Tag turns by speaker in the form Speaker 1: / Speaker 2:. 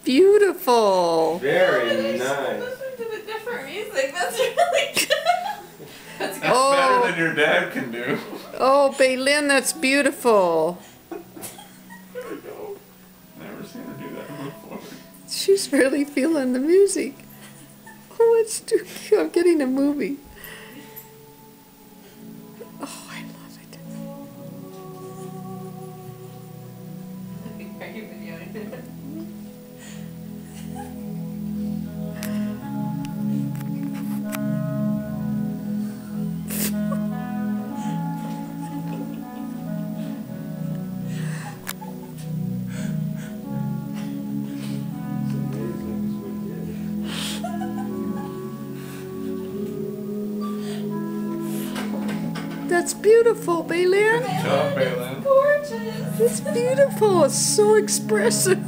Speaker 1: beautiful.
Speaker 2: Very nice.
Speaker 3: Listen to the different music. That's really good. That's good.
Speaker 1: Oh.
Speaker 4: Better than your dad can do.
Speaker 1: Oh, Bailyn, that's beautiful.
Speaker 4: There we go. Never seen her do that before.
Speaker 1: She's really feeling the music. Oh, it's too cute. I'm getting a movie. Oh, I love it.
Speaker 3: Are you videoing it?
Speaker 1: That's beautiful, Bailyn.
Speaker 4: Good job, Bailyn.
Speaker 3: Gorgeous.
Speaker 1: It's beautiful. It's so expressive.